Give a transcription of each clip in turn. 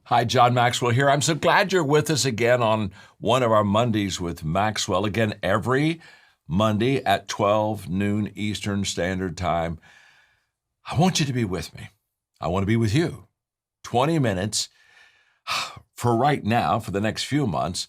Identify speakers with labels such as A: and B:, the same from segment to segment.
A: Hi, John Maxwell here. I'm so glad you're with us again on one of our Mondays with Maxwell. Again, every Monday at 12 noon Eastern Standard Time. I want you to be with me. I want to be with you. 20 minutes for right now, for the next few months,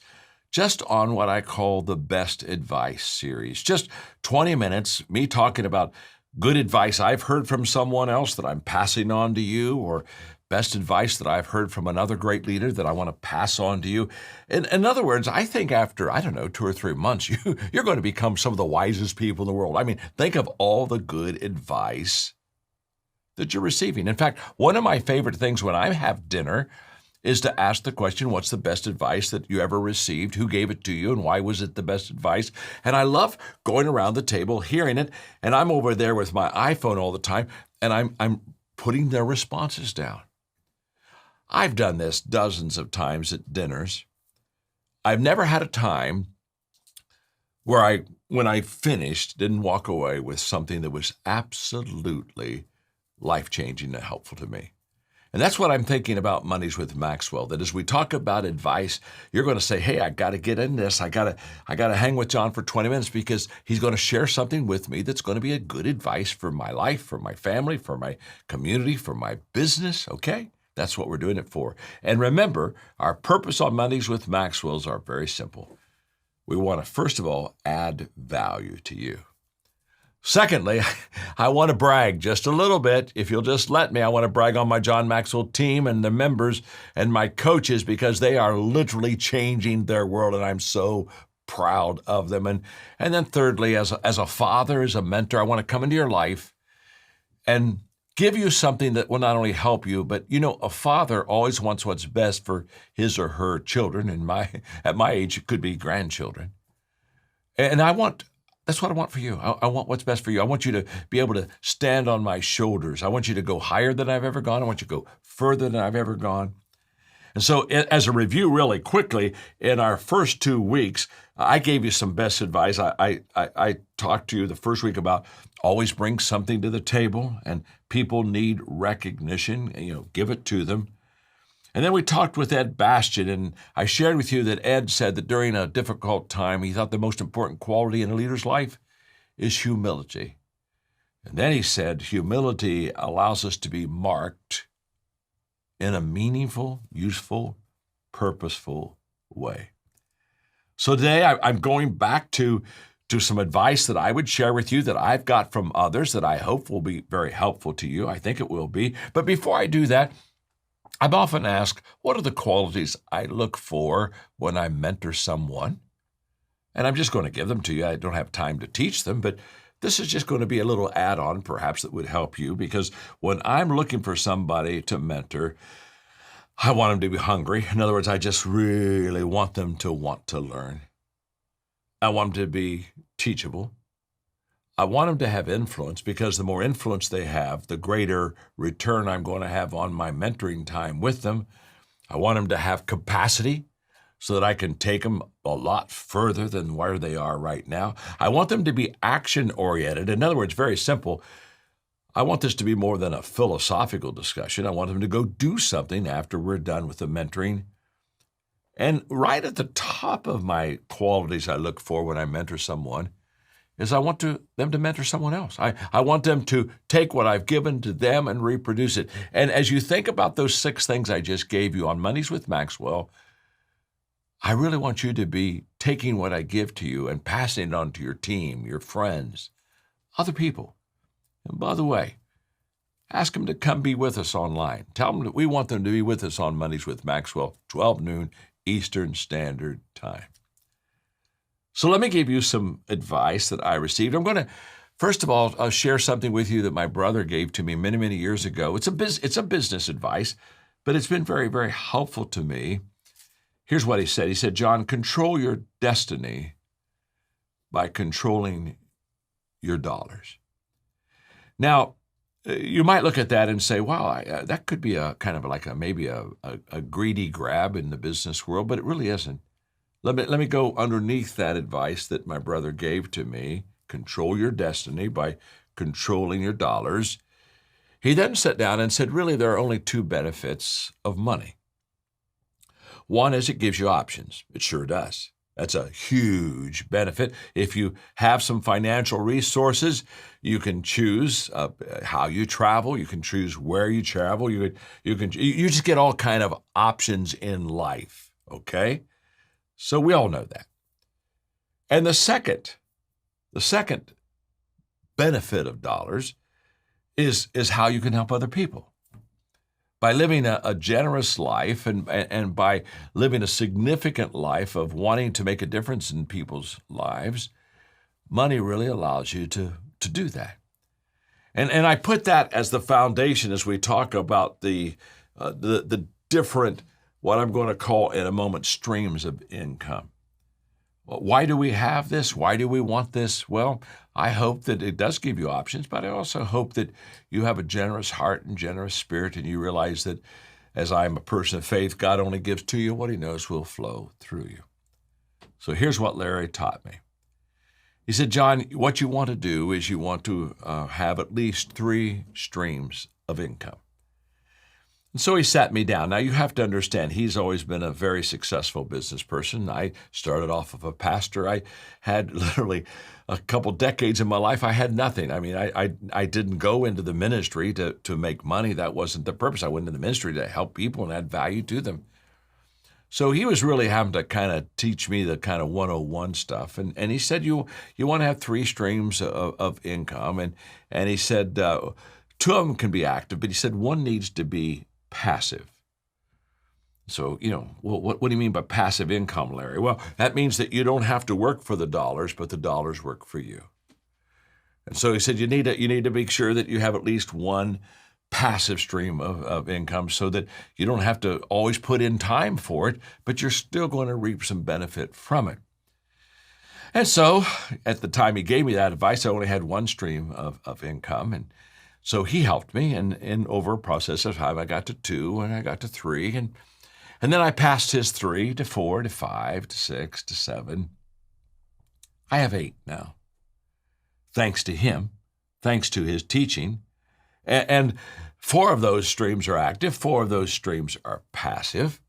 A: just on what I call the Best Advice series. Just 20 minutes, me talking about good advice I've heard from someone else that I'm passing on to you, or best advice that I've heard from another great leader that I want to pass on to you. In other words, I think after, 2 or 3 months, you're going to become some of the wisest people in the world. I mean, think of all the good advice that you're receiving. In fact, one of my favorite things when I have dinner is to ask the question, what's the best advice that you ever received? Who gave it to you, and why was it the best advice? And I love going around the table, hearing it, and I'm over there with my iPhone all the time, and I'm putting their responses down. I've done this dozens of times at dinners. I've never had a time where when I finished, didn't walk away with something that was absolutely life-changing and helpful to me. And that's what I'm thinking about Mondays with Maxwell, that as we talk about advice, you're going to say, hey, I got to get in this. I got to hang with John for 20 minutes because he's going to share something with me that's going to be a good advice for my life, for my family, for my community, for my business, okay? That's what we're doing it for. And remember, our purpose on Mondays with Maxwell's are very simple. We want to, first of all, add value to you. Secondly, I want to brag just a little bit. If you'll just let me, I want to brag on my John Maxwell team and the members and my coaches because they are literally changing their world, and I'm so proud of them. And then thirdly, as a father, as a mentor, I want to come into your life and give you something that will not only help you, but a father always wants what's best for his or her children. And at my age, it could be grandchildren. And that's what I want for you. I want what's best for you. I want you to be able to stand on my shoulders. I want you to go higher than I've ever gone. I want you to go further than I've ever gone. And so as a review really quickly, in our first 2 weeks, I gave you some best advice. I talked to you the first week about always bring something to the table, and people need recognition, give it to them. And then we talked with Ed Bastian, and I shared with you that Ed said that during a difficult time, he thought the most important quality in a leader's life is humility. And then he said humility allows us to be marked in a meaningful, useful, purposeful way. So today I'm going back to some advice that I would share with you that I've got from others that I hope will be very helpful to you. I think it will be. But before I do that, I'm often asked, what are the qualities I look for when I mentor someone? And I'm just going to give them to you. I don't have time to teach them, but this is just going to be a little add-on perhaps that would help you, because when I'm looking for somebody to mentor, I want them to be hungry. In other words, I just really want them to want to learn. I want them to be teachable. I want them to have influence, because the more influence they have, the greater return I'm going to have on my mentoring time with them. I want them to have capacity so that I can take them a lot further than where they are right now. I want them to be action-oriented. In other words, very simple. I want this to be more than a philosophical discussion. I want them to go do something after we're done with the mentoring. And right at the top of my qualities I look for when I mentor someone is I want them to mentor someone else. I want them to take what I've given to them and reproduce it. And as you think about those 6 things I just gave you on Mondays with Maxwell, I really want you to be taking what I give to you and passing it on to your team, your friends, other people. And by the way, ask them to come be with us online. Tell them that we want them to be with us on Mondays with Maxwell, 12 noon Eastern Standard Time. So let me give you some advice that I received. I'm going to, first of all, I'll share something with you that my brother gave to me many, many years ago. It's a business advice, but it's been very, very helpful to me. Here's what he said. He said, John, control your destiny by controlling your dollars. Now, you might look at that and say, wow, that could be a kind of like maybe a greedy grab in the business world, but it really isn't. Let me go underneath that advice that my brother gave to me. Control your destiny by controlling your dollars. He then sat down and said, really, there are only 2 benefits of money. One is it gives you options. It sure does. That's a huge benefit. If you have some financial resources, you can choose how you travel. You can choose where you travel. You just get all kind of options in life. Okay, so we all know that. And the second benefit of dollars is how you can help other people. By living a generous life and by living a significant life of wanting to make a difference in people's lives, money really allows you to do that. And I put that as the foundation as we talk about the different, what I'm going to call in a moment, streams of income. Why do we have this? Why do we want this? Well, I hope that it does give you options, but I also hope that you have a generous heart and generous spirit, and you realize that as I am a person of faith, God only gives to you what he knows will flow through you. So here's what Larry taught me. He said, John, what you want to do is you want to have at least 3 streams of income. And so he sat me down. Now, you have to understand, he's always been a very successful business person. I started off of a pastor. I had literally a couple decades in my life, I had nothing. I mean, I didn't go into the ministry to make money. That wasn't the purpose. I went into the ministry to help people and add value to them. So he was really having to kind of teach me the kind of 101 stuff. And he said, you want to have 3 streams of income. And he said, 2 of them can be active, but he said one needs to be passive. So, what do you mean by passive income, Larry? Well, that means that you don't have to work for the dollars, but the dollars work for you. And so he said, you need to make sure that you have at least one passive stream of income so that you don't have to always put in time for it, but you're still going to reap some benefit from it. And so at the time he gave me that advice, I only had one stream of income. And so he helped me, and over a process of time, I got to 2 and I got to 3. And then I passed his 3 to 4 to 5 to 6 to 7. I have 8 now. Thanks to him, thanks to his teaching. And 4 of those streams are active, 4 of those streams are passive.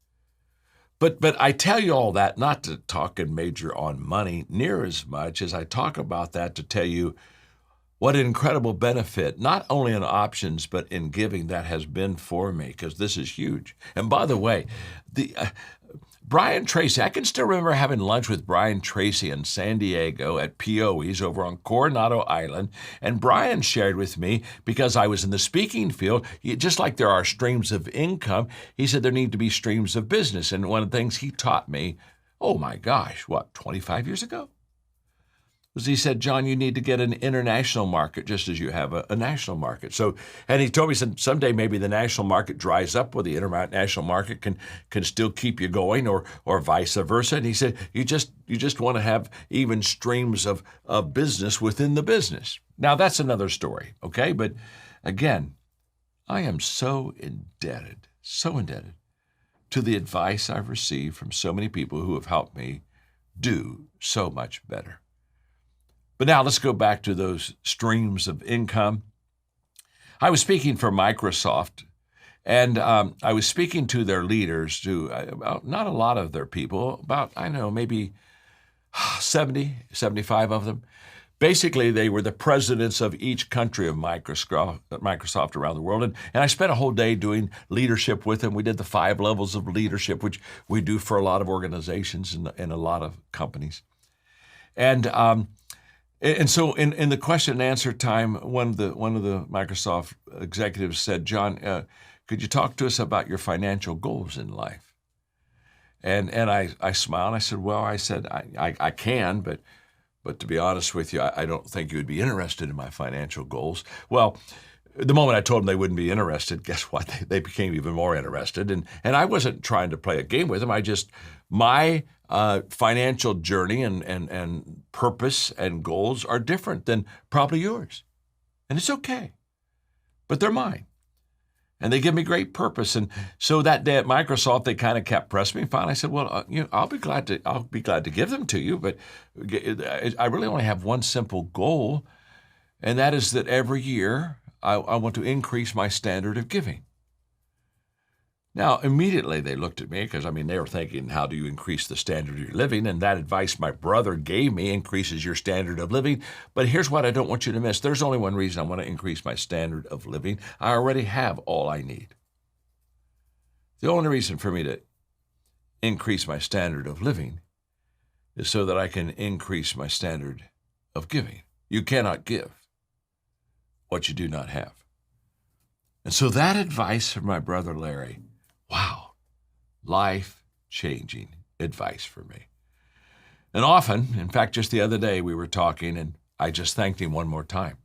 A: But I tell you all that not to talk and major on money near as much as I talk about that to tell you what an incredible benefit, not only in options, but in giving that has been for me, because this is huge. And by the way, Brian Tracy, I can still remember having lunch with Brian Tracy in San Diego at POE's over on Coronado Island. And Brian shared with me, because I was in the speaking field, just like there are streams of income, he said there need to be streams of business. And one of the things he taught me, oh my gosh, 25 years ago? Was he said, John, you need to get an international market just as you have a national market. So, and he told me someday maybe the national market dries up where the international market can still keep you going, or vice versa. And he said, you just want to have even streams of business within the business. Now that's another story, okay? But again, I am so indebted to the advice I've received from so many people who have helped me do so much better. But now let's go back to those streams of income. I was speaking for Microsoft, and I was speaking to their leaders, about not a lot of their people, about, maybe 70, 75 of them. Basically, they were the presidents of each country of Microsoft around the world. And I spent a whole day doing leadership with them. We did the 5 levels of leadership, which we do for a lot of organizations and a lot of companies. And so in the question and answer time, one of the Microsoft executives said, John, could you talk to us about your financial goals in life? And I smiled and I said, well, I can, but to be honest with you, I don't think you would be interested in my financial goals. Well, the moment I told them they wouldn't be interested, guess what? They became even more interested. And I wasn't trying to play a game with them. My financial journey and purpose and goals are different than probably yours. And it's okay. But they're mine. And they give me great purpose. And so that day at Microsoft, they kind of kept pressing me. Finally, I said, well, I'll be glad to give them to you, but I really only have one simple goal, and that is that every year I want to increase my standard of giving. Now, immediately they looked at me because, they were thinking, how do you increase the standard of your living? And that advice my brother gave me increases your standard of living. But here's what I don't want you to miss. There's only one reason I want to increase my standard of living. I already have all I need. The only reason for me to increase my standard of living is so that I can increase my standard of giving. You cannot give what you do not have. And so that advice from my brother Larry, wow, life-changing advice for me. And often, in fact, just the other day we were talking and I just thanked him one more time.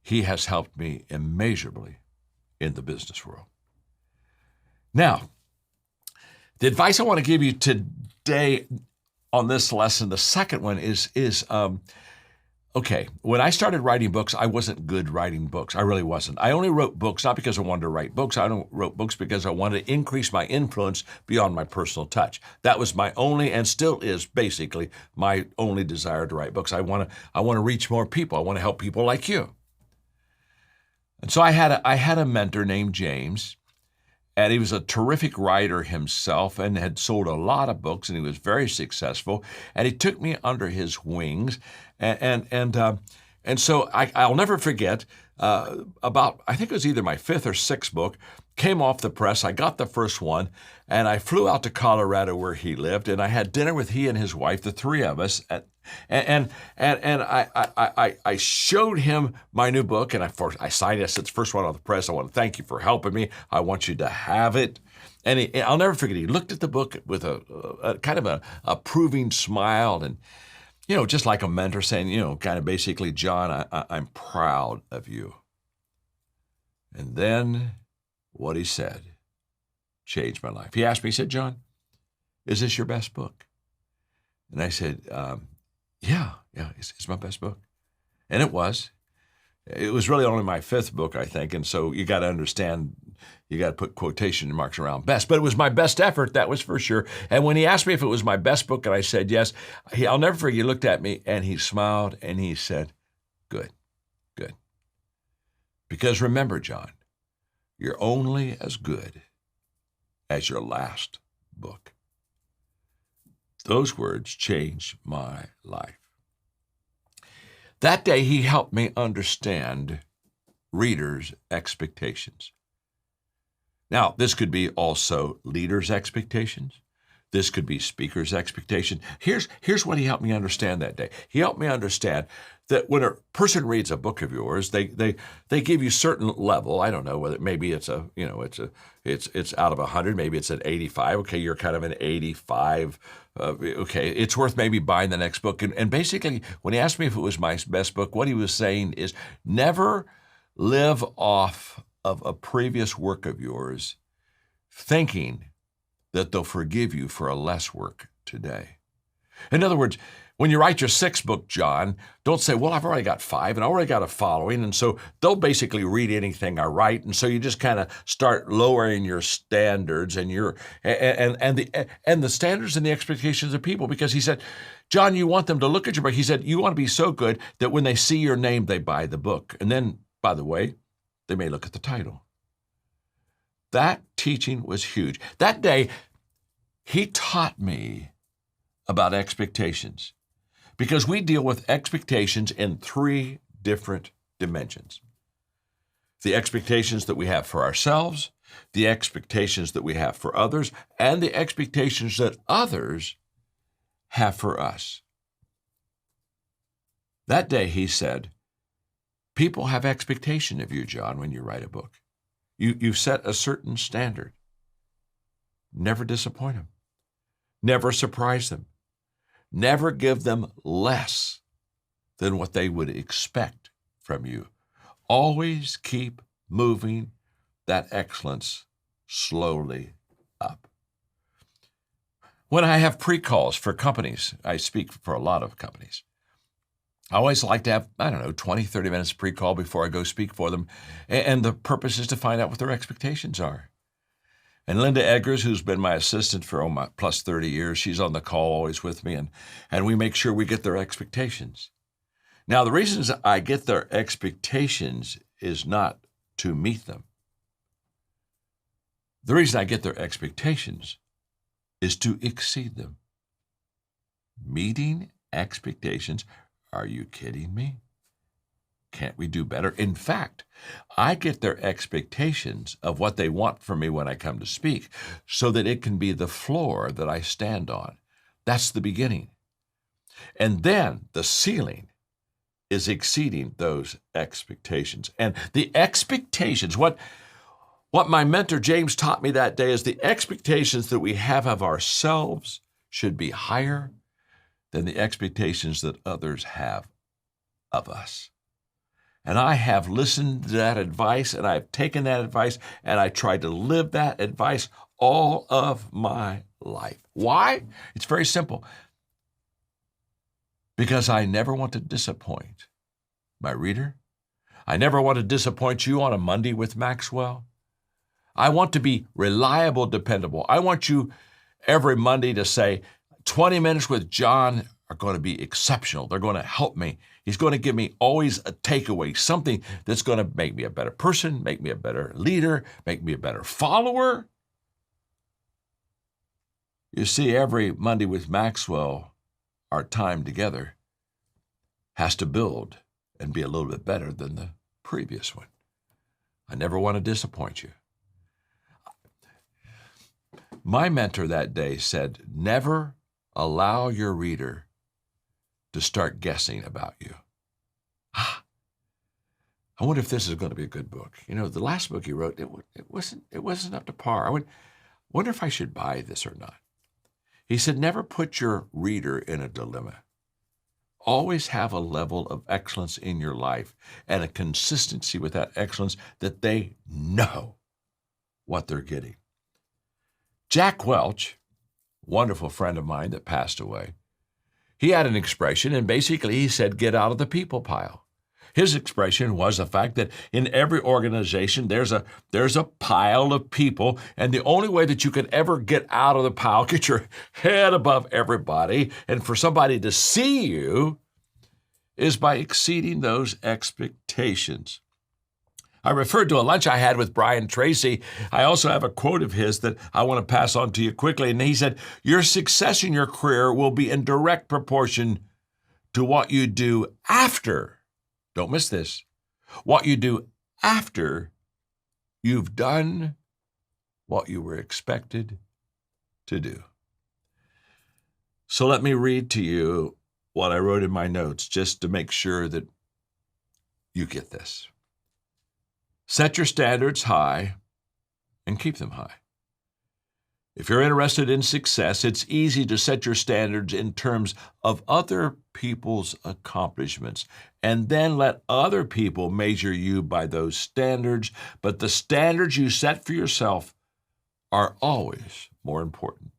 A: He has helped me immeasurably in the business world. Now, the advice I want to give you today on this lesson, the second one is okay, when I started writing books, I wasn't good writing books. I really wasn't. I only wrote books not because I wanted to write books. I wrote books because I wanted to increase my influence beyond my personal touch. That was my only, and still is basically my only desire to write books. I want to reach more people. I want to help people like you. And so I had a mentor named James, and he was a terrific writer himself and had sold a lot of books, and he was very successful. And he took me under his wings, and so I'll never forget. About, I think it was either my fifth or sixth book, came off the press. I got the first one, and I flew out to Colorado where he lived, and I had dinner with he and his wife, the three of us. And I showed him my new book, and I signed it. I said, it's the first one on the press. I want to thank you for helping me. I want you to have it. And I'll never forget, he looked at the book with a kind of a approving smile, and, just like a mentor saying, kind of basically, John, I'm proud of you. And then what he said changed my life. He asked me, he said, John, is this your best book? And I said, yeah, it's my best book. And it was. It was really only my fifth book, I think. And so you got to understand, you got to put quotation marks around best. But it was my best effort, that was for sure. And when he asked me if it was my best book, and I said yes, I'll never forget, he looked at me and he smiled and he said, good. Because remember, John, you're only as good as your last book. Those words changed my life. That day, he helped me understand readers' expectations. Now, this could be also leaders' expectations. This could be speakers' expectations. Here's what he helped me understand that day. He helped me understand that when a person reads a book of yours, they give you certain level. I don't know whether maybe it's out of 100, maybe it's an 85. Okay, you're kind of an 85. Okay, it's worth maybe buying the next book. And basically, when he asked me if it was my best book, what he was saying is never live off of a previous work of yours thinking that they'll forgive you for a less work today. In other words, when you write your sixth book, John, don't say, well, I've already got 5 and I already got a following, and so they'll basically read anything I write, and so you just kind of start lowering your standards and the standards and the expectations of people, because he said, John, you want them to look at your book. He said, you want to be so good that when they see your name, they buy the book. And then, by the way, they may look at the title. That teaching was huge. That day, he taught me about expectations, because we deal with expectations in 3 different dimensions. The expectations that we have for ourselves, the expectations that we have for others, and the expectations that others have for us. That day, he said, people have expectation of you, John, when you write a book. You've set a certain standard. Never disappoint them. Never surprise them. Never give them less than what they would expect from you. Always keep moving that excellence slowly up. When I have pre-calls for companies, I speak for a lot of companies, I always like to have, 20, 30 minutes pre-call before I go speak for them. And the purpose is to find out what their expectations are. And Linda Eggers, who's been my assistant for plus 30 years, she's on the call always with me, and we make sure we get their expectations. Now, the reasons I get their expectations is not to meet them. The reason I get their expectations is to exceed them. Meeting expectations. Are you kidding me? Can't we do better? In fact, I get their expectations of what they want from me when I come to speak so that it can be the floor that I stand on. That's the beginning. And then the ceiling is exceeding those expectations. And the expectations, what my mentor James taught me that day is the expectations that we have of ourselves should be higher than the expectations that others have of us. And I have listened to that advice, and I've taken that advice, and I tried to live that advice all of my life. Why? It's very simple. Because I never want to disappoint my reader. I never want to disappoint you on a Monday with Maxwell. I want to be reliable, dependable. I want you every Monday to say, 20 minutes with John are going to be exceptional. They're going to help me. He's going to give me always a takeaway, something that's going to make me a better person, make me a better leader, make me a better follower. You see, every Monday with Maxwell, our time together has to build and be a little bit better than the previous one. I never want to disappoint you. My mentor that day said, never allow your reader to start guessing about you. I wonder if this is going to be a good book. You know, the last book he wrote, it wasn't up to par. I wonder if I should buy this or not. He said, never put your reader in a dilemma. Always have a level of excellence in your life and a consistency with that excellence that they know what they're getting. Jack Welch, wonderful friend of mine that passed away, he had an expression, and basically he said, get out of the people pile. His expression was the fact that in every organization, there's a pile of people, and the only way that you can ever get out of the pile, get your head above everybody, and for somebody to see you, is by exceeding those expectations. I referred to a lunch I had with Brian Tracy. I also have a quote of his that I want to pass on to you quickly. And he said, your success in your career will be in direct proportion to what you do after. Don't miss this. What you do after you've done what you were expected to do. So let me read to you what I wrote in my notes just to make sure that you get this. Set your standards high and keep them high. If you're interested in success, it's easy to set your standards in terms of other people's accomplishments and then let other people measure you by those standards. But the standards you set for yourself are always more important.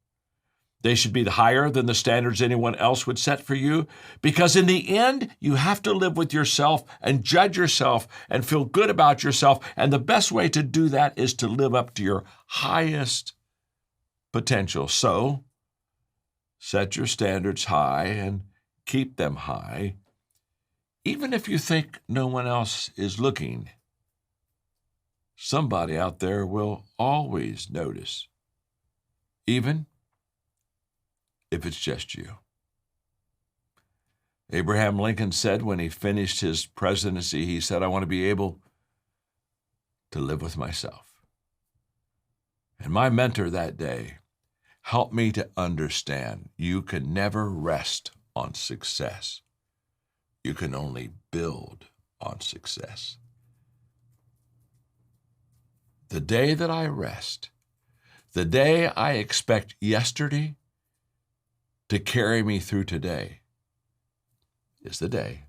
A: They should be higher than the standards anyone else would set for you, because in the end, you have to live with yourself and judge yourself and feel good about yourself. And the best way to do that is to live up to your highest potential. So, set your standards high and keep them high, even if you think no one else is looking. Somebody out there will always notice, even if it's just you. Abraham Lincoln said when he finished his presidency, he said, I want to be able to live with myself. And my mentor that day helped me to understand you can never rest on success. You can only build on success. The day that I rest, the day I expect yesterday to carry me through today, is the day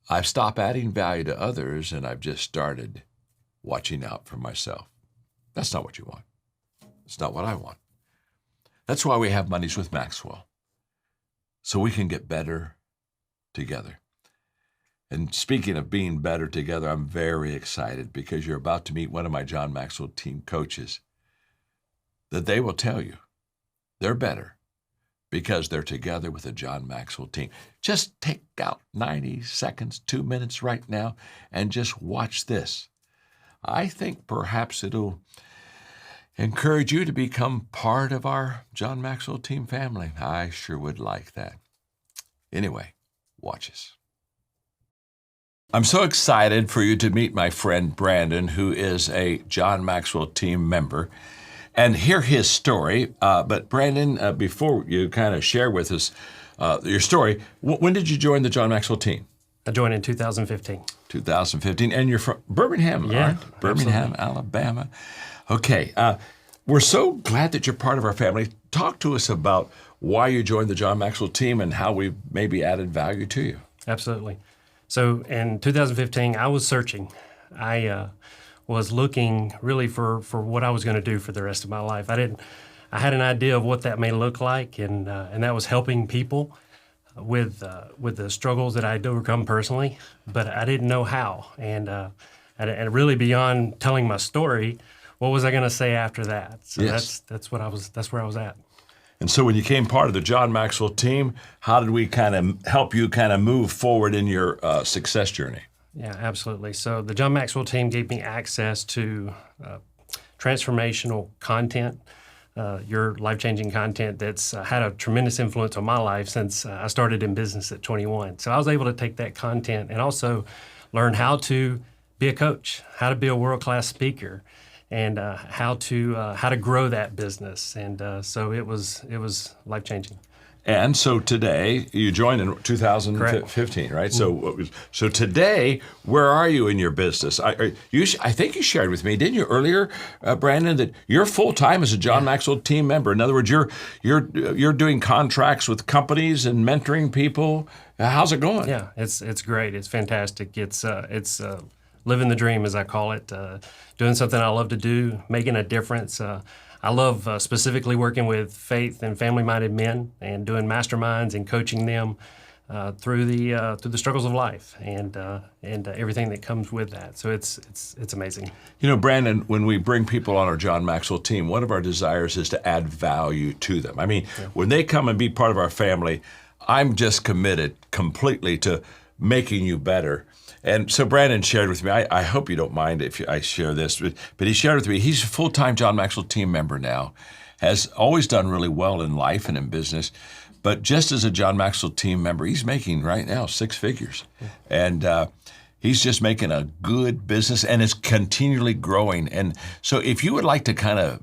A: I've stopped adding value to others and I've just started watching out for myself. That's not what you want. It's not what I want. That's why we have Mondays with Maxwell, so we can get better together. And speaking of being better together, I'm very excited because you're about to meet one of my John Maxwell team coaches that they will tell you they're better because they're together with a John Maxwell team. Just take out 90 seconds, 2 minutes right now, and just watch this. I think perhaps it'll encourage you to become part of our John Maxwell team family. I sure would like that. Anyway, watch us. I'm so excited for you to meet my friend Brandon, who is a John Maxwell team member, and hear his story. But Brandon, before you kind of share with us your story, when did you join the John Maxwell team?
B: I joined in 2015.
A: 2015, and you're from Birmingham,
B: Yeah,
A: right? Birmingham,
B: absolutely.
A: Alabama. Okay, we're so glad that you're part of our family. Talk to us about why you joined the John Maxwell team and how we've maybe added value to you.
B: Absolutely. So in 2015, I was searching. I was looking really for what I was going to do for the rest of my life. I had an idea of what that may look like, and that was helping people with the struggles that I'd overcome personally, but I didn't know how. And really beyond telling my story, what was I going to say after that? So
A: Yes.
B: that's where I was at.
A: And so when you became part of the John Maxwell team, how did we kind of help you kind of move forward in your success journey?
B: Yeah, absolutely. So the John Maxwell team gave me access to transformational content, your life-changing content that's had a tremendous influence on my life since I started in business at 21. So I was able to take that content and also learn how to be a coach, how to be a world-class speaker, and how to grow that business. And so it was life-changing.
A: And so today, you joined in 2015, right? So today, where are you in your business? I think you shared with me, didn't you, earlier, Brandon, that you're full-time as a John Maxwell team member. In other words, you're doing contracts with companies and mentoring people. How's it going?
B: Yeah, it's great. It's fantastic. It's living the dream, as I call it, doing something I love to do, making a difference. I love specifically working with faith and family-minded men and doing masterminds and coaching them through the struggles of life and everything that comes with that. So it's amazing.
A: You know, Brandon, when we bring people on our John Maxwell team, one of our desires is to add value to them. I mean, when they come and be part of our family, I'm just committed completely to making you better. And so Brandon shared with me, I hope you don't mind if I share this, but he shared with me, he's a full-time John Maxwell team member now, has always done really well in life and in business, but just as a John Maxwell team member, he's making right now 6 figures. And he's just making a good business and is continually growing. And so if you would like to kind of,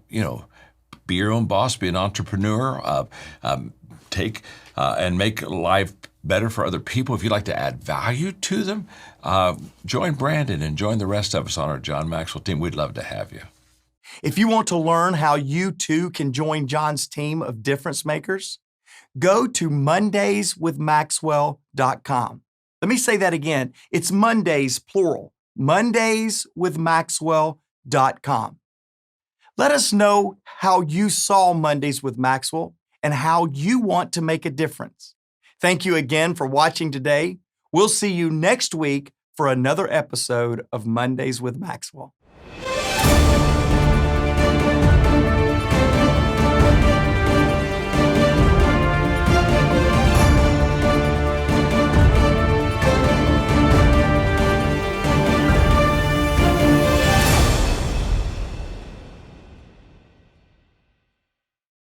A: be your own boss, be an entrepreneur, take and make life better for other people, if you'd like to add value to them, join Brandon and join the rest of us on our John Maxwell team. We'd love to have you.
C: If you want to learn how you too can join John's team of difference makers, go to mondayswithmaxwell.com. Let me say that again. It's Mondays, plural, mondayswithmaxwell.com. Let us know how you saw Mondays with Maxwell and how you want to make a difference. Thank you again for watching today. We'll see you next week for another episode of Mondays with Maxwell.